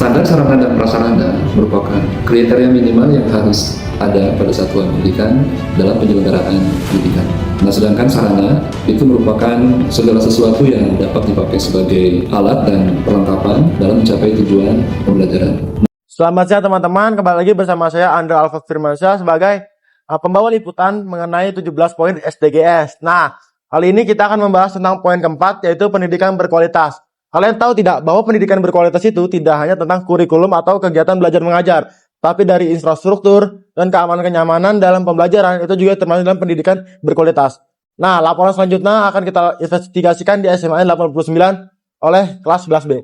Standar sarana dan prasarana merupakan kriteria minimal yang harus ada pada satuan pendidikan dalam penyelenggaraan pendidikan. Nah, sedangkan sarana itu merupakan segala sesuatu yang dapat dipakai sebagai alat dan perlengkapan dalam mencapai tujuan pembelajaran. Selamat siang teman-teman, kembali lagi bersama saya Andra Alfa Firmansyah sebagai pembawa liputan mengenai 17 poin SDGs. Nah, kali ini kita akan membahas tentang poin keempat, yaitu pendidikan berkualitas. Kalian tahu tidak bahwa pendidikan berkualitas itu tidak hanya tentang kurikulum atau kegiatan belajar mengajar, tapi dari infrastruktur dan keamanan-kenyamanan dalam pembelajaran itu juga termasuk dalam pendidikan berkualitas. Nah, laporan selanjutnya akan kita investigasikan di SMA 89 oleh kelas 11B.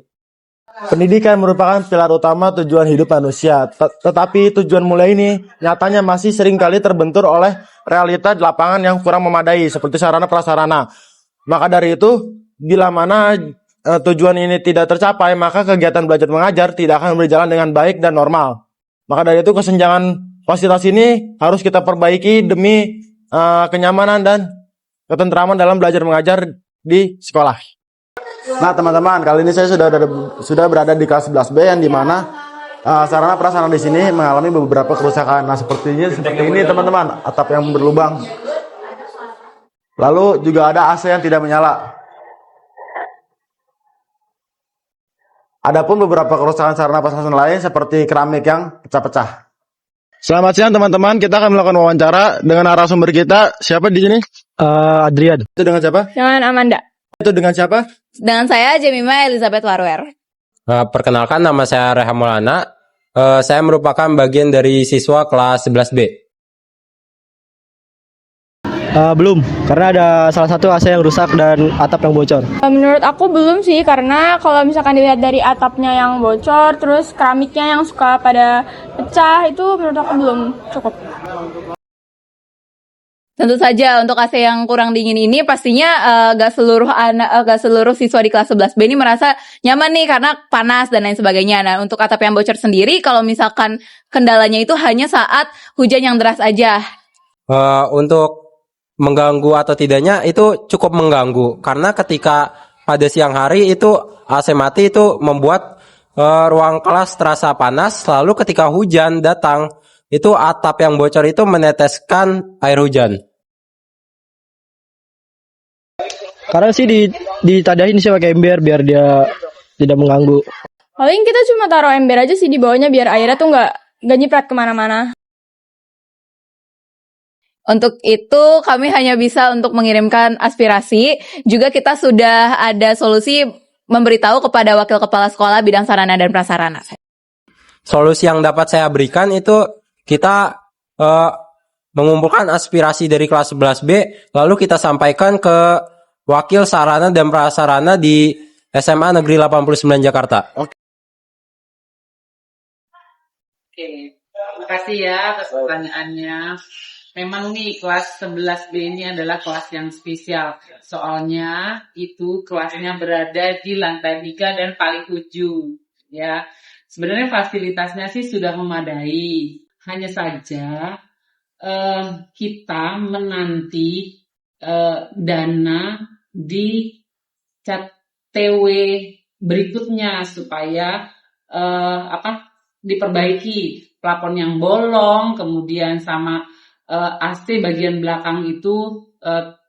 Pendidikan merupakan pilar utama tujuan hidup manusia, tetapi tujuan mulia ini nyatanya masih seringkali terbentur oleh realita di lapangan yang kurang memadai, seperti sarana prasarana. Maka dari itu, bila mana tujuan ini tidak tercapai, maka kegiatan belajar mengajar tidak akan berjalan dengan baik dan normal. Maka dari itu, kesenjangan fasilitas ini harus kita perbaiki demi kenyamanan dan ketentraman dalam belajar mengajar di sekolah. Nah teman-teman, kali ini saya sudah berada di kelas 11B yang dimana sarana prasarana di sini mengalami beberapa kerusakan. Nah seperti ini teman-teman, atap yang berlubang. Lalu juga ada AC yang tidak menyala. Adapun beberapa kerusakan sarana prasarana lain seperti keramik yang pecah-pecah. Selamat siang teman-teman, kita akan melakukan wawancara dengan narasumber kita. Siapa di sini? Adrian. Itu dengan siapa? Dengan Amanda. Itu dengan siapa? Dengan saya Jemima Elizabeth Warwer. Perkenalkan, nama saya Reha Maulana. Saya merupakan bagian dari siswa kelas 11B. Belum, karena ada salah satu AC yang rusak dan atap yang bocor. Menurut aku belum sih, karena kalau misalkan dilihat dari atapnya yang bocor, terus keramiknya yang suka pada pecah, itu menurut aku belum cukup. Tentu saja untuk AC yang kurang dingin ini pastinya gak seluruh siswa di kelas 11B ini merasa nyaman nih karena panas dan lain sebagainya. Nah, untuk atap yang bocor sendiri, kalau misalkan kendalanya itu hanya saat hujan yang deras aja. Untuk mengganggu atau tidaknya itu cukup mengganggu, karena ketika pada siang hari itu AC mati itu membuat ruang kelas terasa panas. Lalu ketika hujan datang, itu atap yang bocor itu meneteskan air hujan. Karena sih ditadahin sih pakai ember biar dia tidak mengganggu. Paling kita cuma taruh ember aja sih di bawahnya biar airnya tuh nggak nyiprat kemana-mana. Untuk itu kami hanya bisa untuk mengirimkan aspirasi. Juga kita sudah ada solusi memberitahu kepada wakil kepala sekolah bidang sarana dan prasarana. Solusi yang dapat saya berikan itu kita mengumpulkan aspirasi dari kelas 11B, lalu kita sampaikan ke wakil sarana dan prasarana di SMA Negeri 89 Jakarta. Oke, terima kasih ya atas pertanyaannya. Memang nih kelas 11B ini adalah kelas yang spesial. Soalnya itu kelasnya berada di lantai 3 dan paling ujung. Ya, sebenarnya fasilitasnya sih sudah memadai. Hanya saja kita menanti dana di TW berikutnya supaya diperbaiki plafon yang bolong, kemudian sama AC bagian belakang itu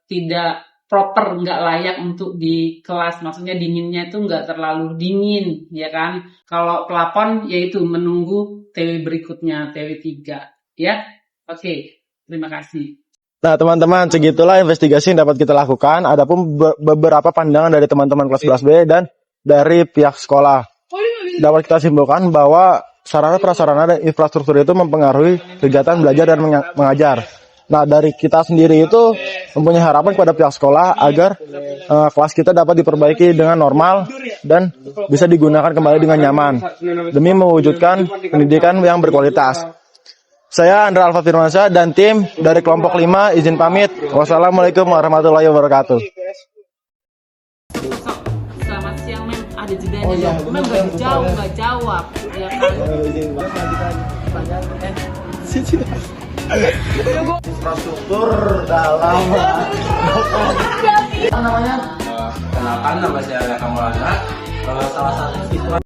tidak proper, nggak layak untuk di kelas. Maksudnya dinginnya itu nggak terlalu dingin, ya kan? Kalau plafon yaitu menunggu TW berikutnya, TW 3, ya. Oke, terima kasih. Nah teman-teman, segitulah investigasi yang dapat kita lakukan. Adapun beberapa pandangan dari teman-teman kelas 11B dan dari pihak sekolah. Dapat kita simpulkan bahwa sarana prasarana dan infrastruktur itu mempengaruhi kegiatan belajar dan mengajar. Nah dari kita sendiri itu mempunyai harapan kepada pihak sekolah agar kelas kita dapat diperbaiki dengan normal dan bisa digunakan kembali dengan nyaman demi mewujudkan pendidikan yang berkualitas. Saya Andra Alfa Firmansyah dan tim dari kelompok 5 izin pamit. Wassalamualaikum warahmatullahi wabarakatuh. Selamat siang, Mem. Ada jedanya. Mem nggak jawab. Ya kan? Infrastruktur dalam Kenalkan, nama saya Reha Maulana. Salah satu siswa